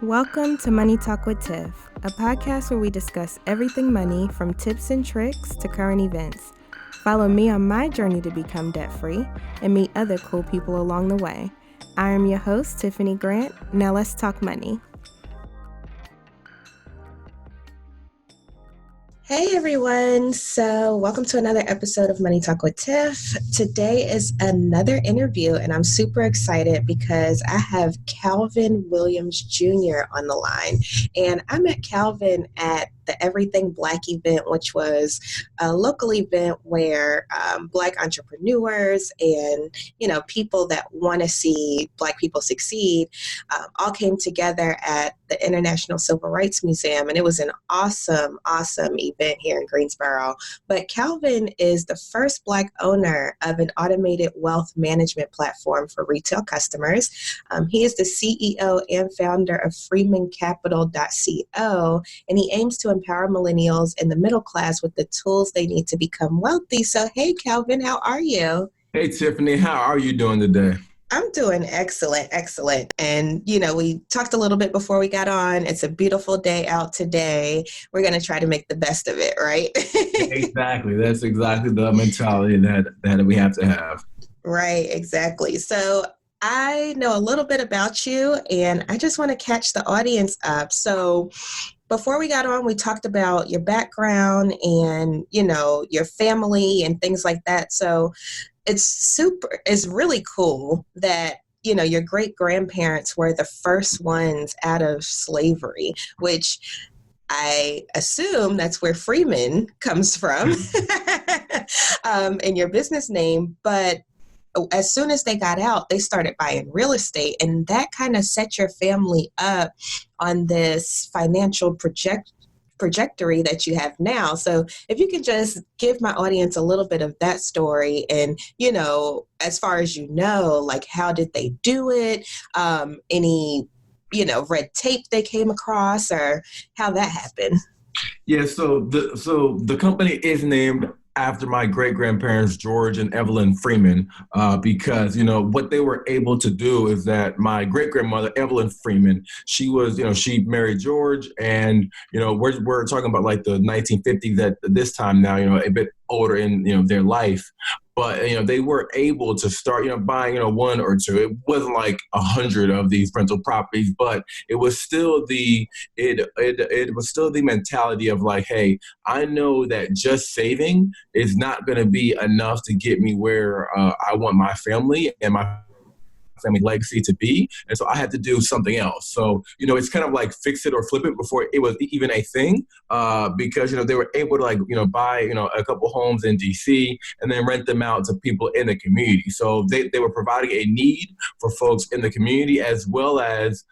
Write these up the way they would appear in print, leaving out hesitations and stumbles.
Welcome to Money Talk with Tiff, a podcast where we discuss everything money from tips and tricks to current events. Follow me on my journey to become debt-free and meet other cool people along the way. I am your host, Tiffany Grant. Now let's talk money. Hey everyone, so welcome to another episode of Money Talk with Tiff. Today is another interview and I'm super excited because I have Calvin Williams Jr. on the line. And I met Calvin at the Everything Black event, which was a local event where Black entrepreneurs and, people that want to see Black people succeed all came together at the International Civil Rights Museum. And it was an awesome event here in Greensboro. But Calvin is the first Black owner of an automated wealth management platform for retail customers. He is the CEO and founder of Freeman Capital.co, and he aims to empower millennials and the middle class with the tools they need to become wealthy. So, hey, Calvin, how are you? Hey, Tiffany, how are you doing today? I'm doing excellent. And, we talked a little bit before we got on. It's a beautiful day out today. We're going to try to make the best of it, right? Exactly. That's exactly the mentality that we have to have. Right, exactly. So I know a little bit about you, and I just want to catch the audience up. So before we got on, we talked about your background and, your family and things like that. So it's really cool that, your great-grandparents were the first ones out of slavery, which I assume that's where Freeman comes from in your business name. But as soon as they got out, they started buying real estate, and that kind of set your family up on this financial trajectory that you have now. So if you could just give my audience a little bit of that story and, as far as like how did they do it? Any, red tape they came across or how that happened? Yeah, so the company is named after my great-grandparents, George and Evelyn Freeman, because, what they were able to do is that my great-grandmother, Evelyn Freeman, she was, she married George, and, we're talking about like the 1950s at this time now, a bit older in, their life. But, they were able to start, buying, one or two. It wasn't like 100 of these rental properties, but it was still it was still the mentality of like, hey, I know that just saving is not going to be enough to get me where I want my family and my family legacy to be. And so I had to do something else. So, it's kind of like fix it or flip it before it was even a thing, because, they were able to buy, a couple homes in DC and then rent them out to people in the community. So they were providing a need for folks in the community, as well as,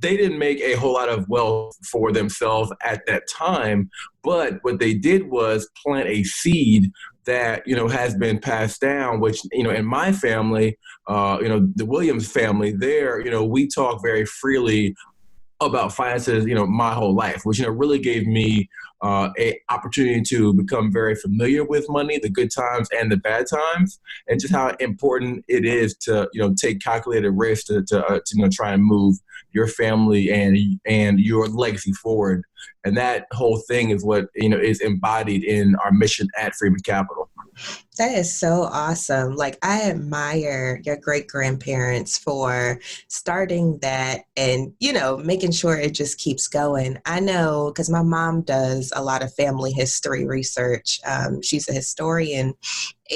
they didn't make a whole lot of wealth for themselves at that time, but what they did was plant a seed that, has been passed down, which, in my family, the Williams family there, we talk very freely about finances, my whole life, which, really gave me a opportunity to become very familiar with money, the good times and the bad times, and just how important it is to, take calculated risks to try and move your family and your legacy forward. And that whole thing is what, is embodied in our mission at Freeman Capital. That is so awesome. Like, I admire your great-grandparents for starting that and, making sure it just keeps going. I know because my mom does a lot of family history research. She's a historian.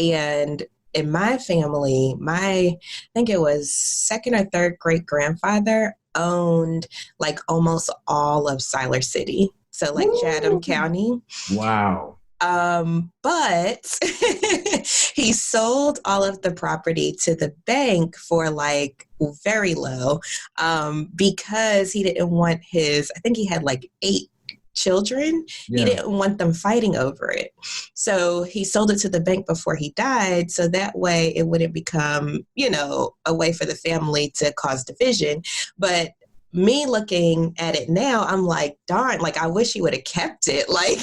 And in my family, I think it was second or third great-grandfather owned like almost all of Siler City. So like Chatham County. Wow. But he sold all of the property to the bank for like very low, because he didn't want I think he had like 8 children. Yeah. He didn't want them fighting over it. So he sold it to the bank before he died. So that way it wouldn't become, a way for the family to cause division. But me looking at it now, I'm like, darn, like I wish he would have kept it. Like,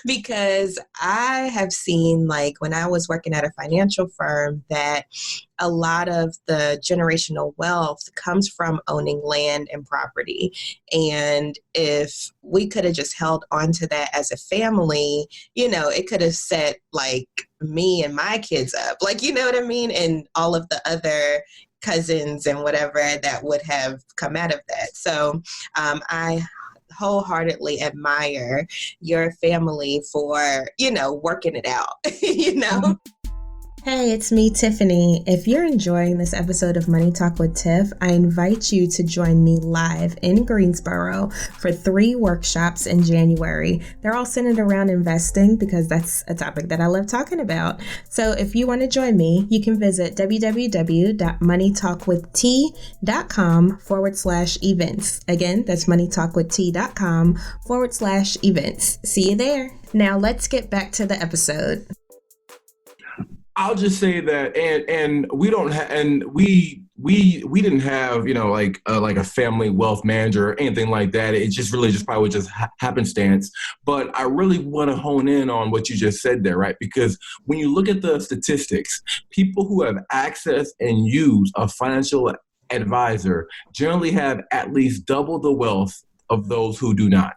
because I have seen, like, when I was working at a financial firm, that a lot of the generational wealth comes from owning land and property. And if we could have just held on to that as a family, it could have set like me and my kids up, like, you know what I mean? And all of the other cousins and whatever that would have come out of that. So I wholeheartedly admire your family for, working it out, Hey, it's me, Tiffany. If you're enjoying this episode of Money Talk with Tiff, I invite you to join me live in Greensboro for 3 workshops in January. They're all centered around investing because that's a topic that I love talking about. So if you want to join me, you can visit www.moneytalkwitht.com/events. Again, that's moneytalkwitht.com/events. See you there. Now let's get back to the episode. I'll just say that, and we don't have, and we didn't have, like a family wealth manager or anything like that. It just really just probably just happenstance. But I really want to hone in on what you just said there, right? Because when you look at the statistics, people who have access and use a financial advisor generally have at least double the wealth of those who do not.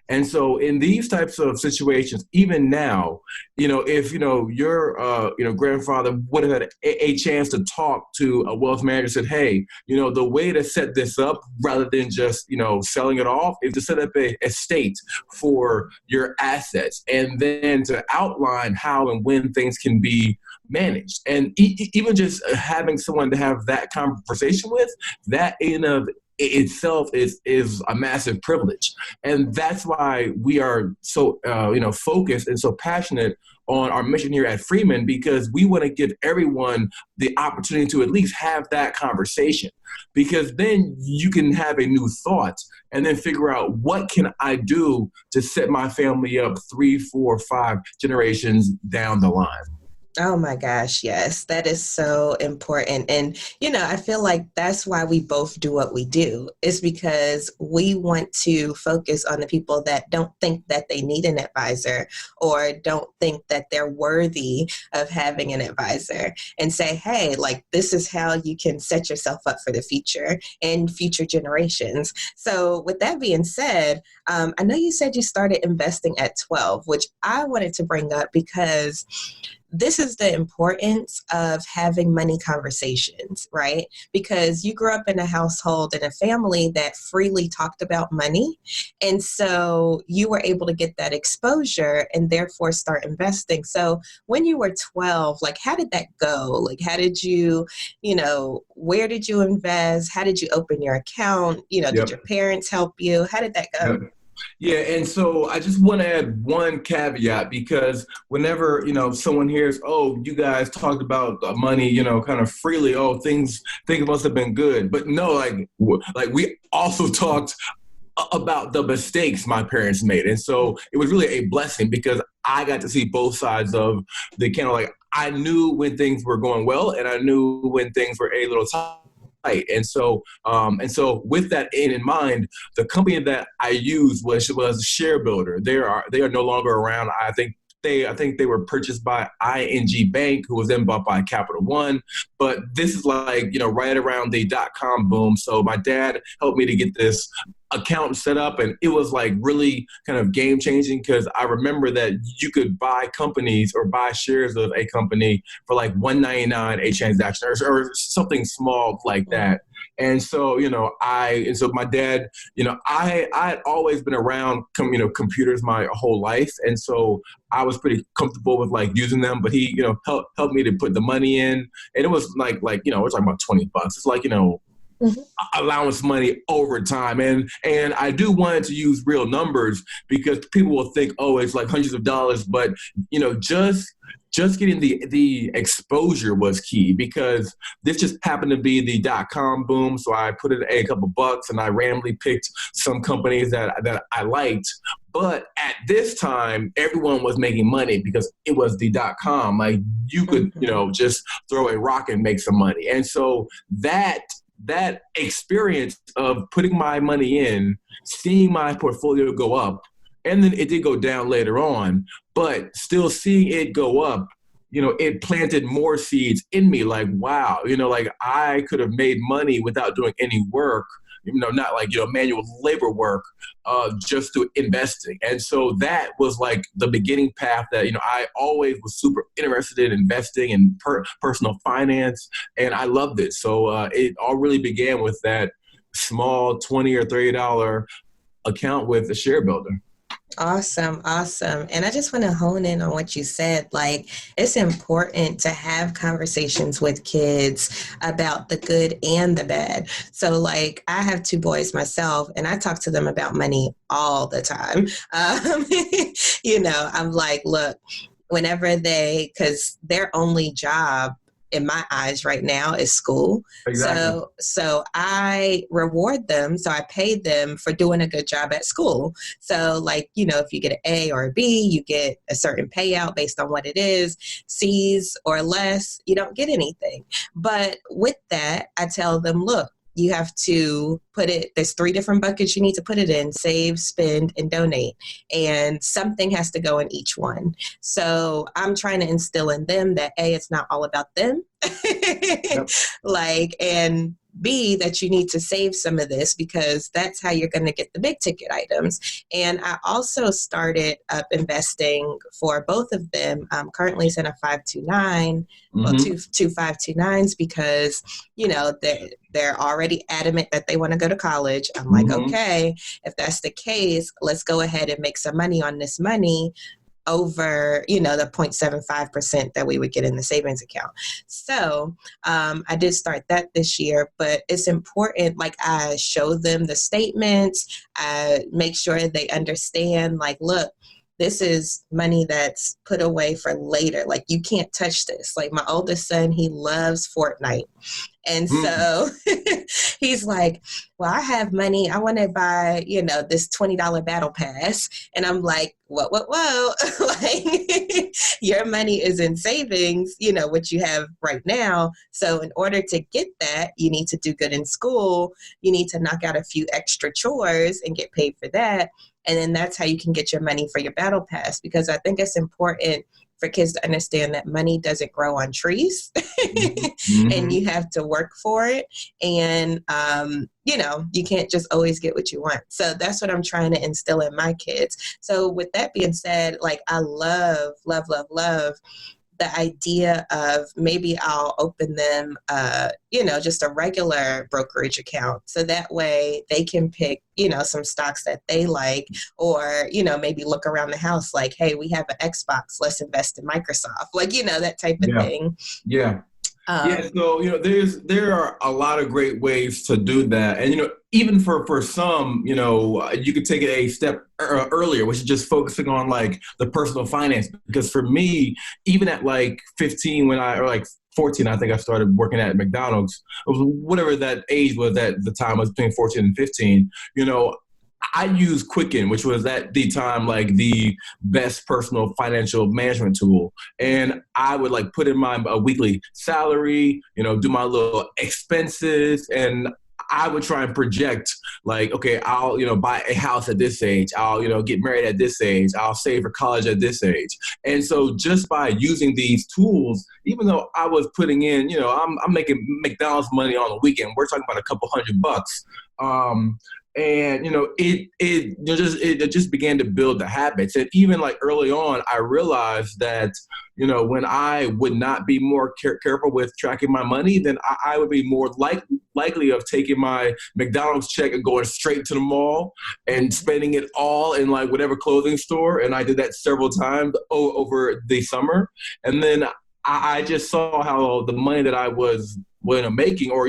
And so in these types of situations, even now, if, your, grandfather would have had a chance to talk to a wealth manager, said, hey, the way to set this up rather than just, selling it off is to set up a estate for your assets and then to outline how and when things can be managed. And even just having someone to have that conversation with, that in of itself is a massive privilege. And that's why we are so focused and so passionate on our mission here at Freeman, because we want to give everyone the opportunity to at least have that conversation, because then you can have a new thought and then figure out, what can I do to set my family up 3, 4, 5 generations down the line? Oh my gosh, yes, that is so important. And, I feel like that's why we both do what we do, is because we want to focus on the people that don't think that they need an advisor or don't think that they're worthy of having an advisor, and say, hey, like, this is how you can set yourself up for the future and future generations. So with that being said, I know you said you started investing at 12, which I wanted to bring up because this is the importance of having money conversations, right? Because you grew up in a household and a family that freely talked about money. And so you were able to get that exposure and therefore start investing. So when you were 12, like, how did that go? Like, how did you, where did you invest? How did you open your account? Yep. Did your parents help you? How did that go? Yep. Yeah, and so I just want to add one caveat, because whenever, someone hears, oh, you guys talked about money, kind of freely, oh, things must have been good. But no, like we also talked about the mistakes my parents made. And so it was really a blessing, because I got to see both sides of the kind of, like, I knew when things were going well and I knew when things were a little tight. And so with that in mind, the company that I used was Share Builder. They are no longer around. I think they were purchased by ING Bank, who was then bought by Capital One. But this is like, right around the .com boom. So my dad helped me to get this account set up, and it was like really kind of game changing, because I remember that you could buy companies or buy shares of a company for like $1.99 a transaction or something small like that. And so, my dad, I had always been around, computers my whole life. And so I was pretty comfortable with like using them, but he, helped me to put the money in. And it was like, we're talking about $20. It's like, allowance money over time. And I do want to use real numbers, because people will think, oh, it's like hundreds of dollars, but just getting the exposure was key, because this just happened to be the .com boom. So I put in a couple bucks and I randomly picked some companies that I liked. But at this time, everyone was making money because it was the .com. Like, you could, just throw a rock and make some money. And so that that experience of putting my money in, seeing my portfolio go up, and then it did go down later on, but still seeing it go up, it planted more seeds in me. Like, wow, like I could have made money without doing any work, not like, manual labor work, just through investing. And so that was like the beginning path that, I always was super interested in investing in personal finance. And I loved it. So it all really began with that small $20 or $30 account with a share builder. Awesome. Awesome. And I just want to hone in on what you said. Like, it's important to have conversations with kids about the good and the bad. So like, I have two boys myself, and I talk to them about money all the time. I'm like, look, whenever because their only job in my eyes right now is school. Exactly. So I reward them. So I pay them for doing a good job at school. So like, if you get an A or a B, you get a certain payout based on what it is. C's or less, you don't get anything. But with that, I tell them, look, you have to there's 3 different buckets you need to put it in: save, spend, and donate. And something has to go in each one. So I'm trying to instill in them that A, it's not all about them. Yep. And B, that you need to save some of this because that's how you're going to get the big ticket items. And I also started up investing for both of them. Currently it's in a 529, well, two 529s because, they're already adamant that they want to go to college. I'm like, okay, if that's the case, let's go ahead and make some money on this money over, the 0.75% that we would get in the savings account. So I did start that this year, but it's important. Like, I show them the statements. I make sure they understand, like, look, this is money that's put away for later. Like, you can't touch this. Like, my oldest son, he loves Fortnite. And so he's like, well, I have money. I want to buy, this $20 battle pass. And I'm like, whoa. Like, your money is in savings, what you have right now. So in order to get that, you need to do good in school. You need to knock out a few extra chores and get paid for that. And then that's how you can get your money for your battle pass, because I think it's important for kids to understand that money doesn't grow on trees and you have to work for it. And, you can't just always get what you want. So that's what I'm trying to instill in my kids. So with that being said, like, I love the idea of maybe I'll open them, just a regular brokerage account. So that way they can pick, some stocks that they like, or, maybe look around the house like, hey, we have an Xbox, let's invest in Microsoft, like, that type of thing. Yeah. So, there are a lot of great ways to do that. And, even for some, you could take it a step earlier, which is just focusing on like the personal finance. Because for me, even at like 15, or like 14, I think I started working at McDonald's, whatever that age was at the time, I was between 14 and 15, I used Quicken, which was at the time like the best personal financial management tool. And I would like put in my weekly salary, do my little expenses, and I would try and project like, okay, I'll, buy a house at this age. I'll, get married at this age. I'll save for college at this age. And so just by using these tools, even though I was putting in, I'm making McDonald's money on the weekend. We're talking about a couple $100. And, it just began to build the habits. And even like early on, I realized that, when I would not be more careful with tracking my money, then I would be more likely of taking my McDonald's check and going straight to the mall and spending it all in like whatever clothing store. And I did that several times over the summer. And then I just saw how the money that I was making or,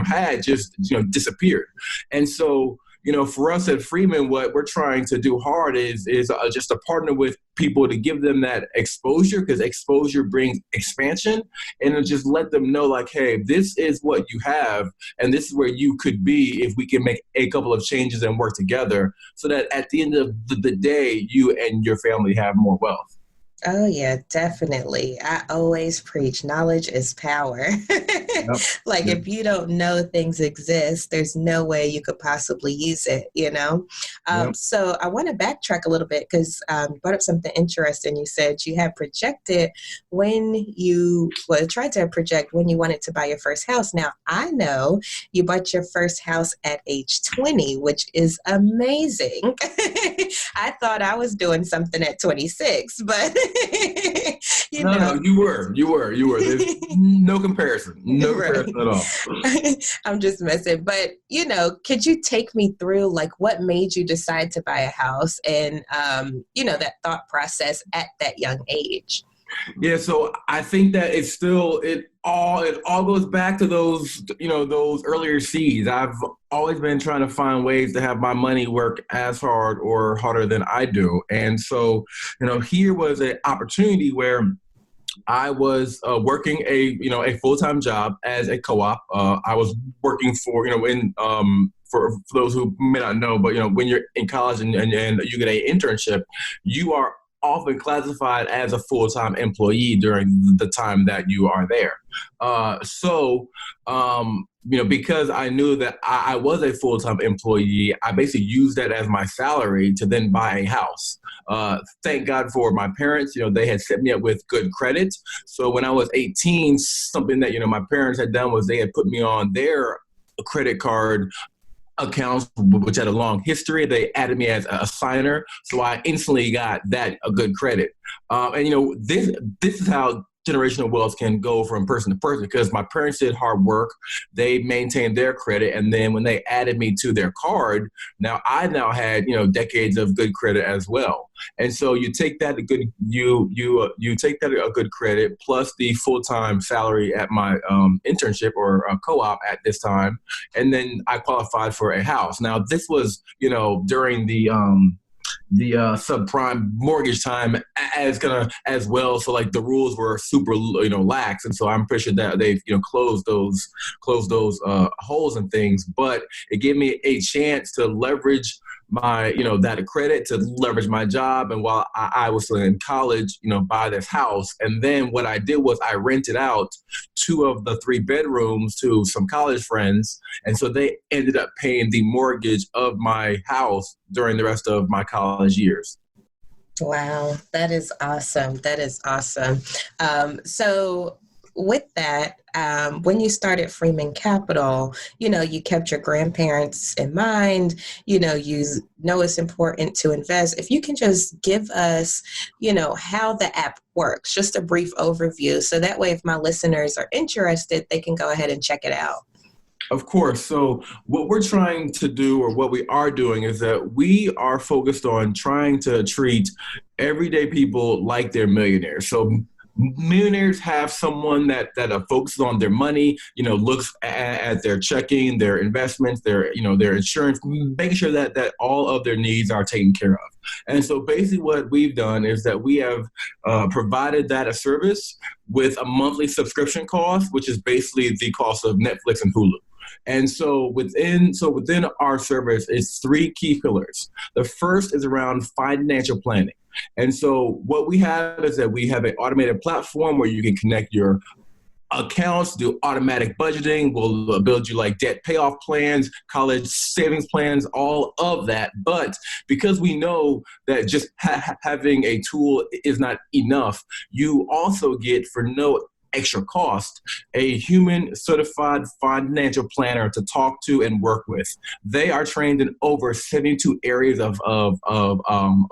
had just, disappeared. And so, for us at Freeman, what we're trying to do hard is just to partner with people to give them that exposure, because exposure brings expansion, and to just let them know like, hey, this is what you have, and this is where you could be if we can make a couple of changes and work together so that at the end of the day, you and your family have more wealth. Oh, yeah, definitely. I always preach knowledge is power. Yep. Like, Yep. if you don't know things exist, there's no way you could possibly use it, you know? Yep. So, I want to backtrack a little bit because you brought up something interesting. You said you had projected tried to project when you wanted to buy your first house. Now, I know you bought your first house at age 20, which is amazing. I thought I was doing something at 26, but you No, know, no, you were. There's no comparison, no right. comparison at all. I'm just messing. But, could you take me through like what made you decide to buy a house and, that thought process at that young age? Yeah, so I think that it all goes back to those earlier seeds. I've always been trying to find ways to have my money work as hard or harder than I do, and so here was an opportunity where I was working a full time job as a co-op. I was working for in for those who may not know, but when you're in college and you get an internship, you are often classified as a full-time employee during the time that you are there. Because I knew that I was a full-time employee, I basically used that as my salary to then buy a house. Thank God for my parents. They had set me up with good credit. So when I was 18, something that my parents had done was they had put me on their credit card accounts, which had a long history. They added me as a signer, so I instantly got that a good credit. This is how generational wealth can go from person to person because my parents did hard work. They maintained their credit, and then when they added me to their card, I had decades of good credit as well. And so you take that you take that a good credit plus the full time salary at my internship or co-op at this time, and then I qualified for a house. Now this was during the subprime mortgage time as well. So like the rules were super lax, and so I'm pretty sure that they've closed those holes and things. But it gave me a chance to leverage my that credit to leverage my job, and while I was still in college, buy this house. And then what I did was I rented out 2 of the 3 bedrooms to some college friends, and so they ended up paying the mortgage of my house during the rest of my college years. Wow, that is awesome. That is awesome. So, with that, when you started Freeman Capital, you kept your grandparents in mind. You know it's important to invest. If you can just give us, how the app works, just a brief overview. So that way, if my listeners are interested, they can go ahead and check it out. Of course. So what we're trying to do, or what we are doing, is that we are focused on trying to treat everyday people like they're millionaires. So millionaires have someone that focuses on their money, looks at their checking, their investments, their insurance, making sure that all of their needs are taken care of. And so basically what we've done is that we have provided that a service with a monthly subscription cost, which is basically the cost of Netflix and Hulu. And so within our service is 3 key pillars. The first is around financial planning. And so what we have is that we have an automated platform where you can connect your accounts, do automatic budgeting. We'll build you like debt payoff plans, college savings plans, all of that. But because we know that just having a tool is not enough, you also get, for no extra cost, a human certified financial planner to talk to and work with. They are trained in over 72 areas of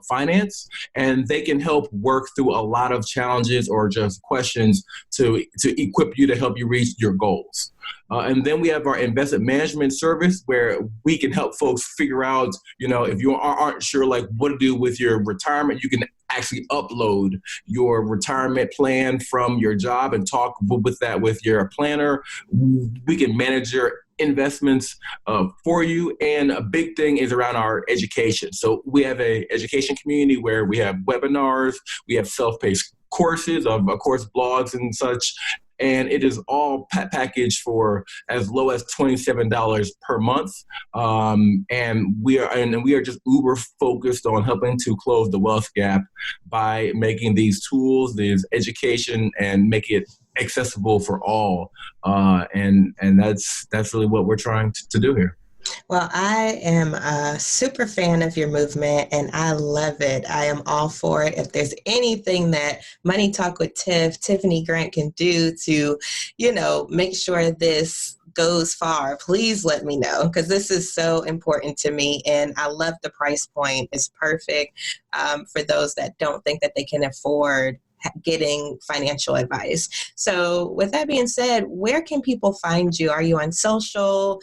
finance, and they can help work through a lot of challenges or just questions to equip you to help you reach your goals. And then we have our investment management service where we can help folks figure out, if you aren't sure like what to do with your retirement, you can actually upload your retirement plan from your job and talk with your planner. We can manage your investments for you. And a big thing is around our education. So we have a education community where we have webinars, we have self-paced courses of course blogs and such. and it is all packaged for as low as $27 per month. And we are just uber focused on helping to close the wealth gap by making these tools, this education, and make it accessible for all. And that's really what we're trying to do here. Well, I am a super fan of your movement and I love it. I am all for it. If there's anything that Money Talk with Tiffany Grant can do to, make sure this goes far, please let me know, because this is so important to me. And I love the price point. It's perfect for those that don't think that they can afford getting financial advice. So with that being said, where can people find you? Are you on social?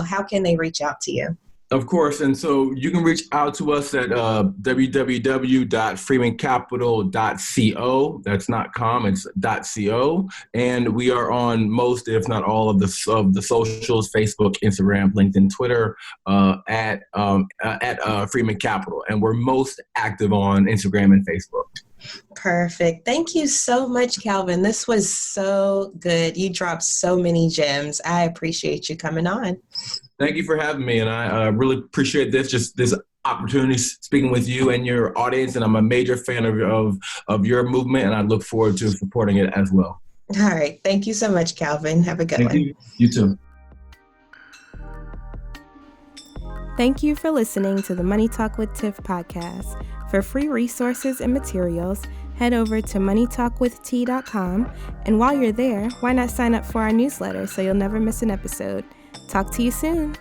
How can they reach out to you? Of course. And so you can reach out to us at www.freemancapital.co. That's not com, it's .co. And we are on most, if not all, of the socials: Facebook, Instagram, LinkedIn, Twitter, at Freeman Capital. And we're most active on Instagram and Facebook. Perfect. Thank you so much, Calvin. This was so good. You dropped so many gems. I appreciate you coming on. Thank you for having me. And I really appreciate this opportunity speaking with you and your audience. And I'm a major fan of your movement, and I look forward to supporting it as well. All right. Thank you so much, Calvin. Have a good one. Thank you. You too. Thank you for listening to the Money Talk with Tiff podcast. For free resources and materials, head over to moneytalkwitht.com. And while you're there, why not sign up for our newsletter so you'll never miss an episode? Talk to you soon.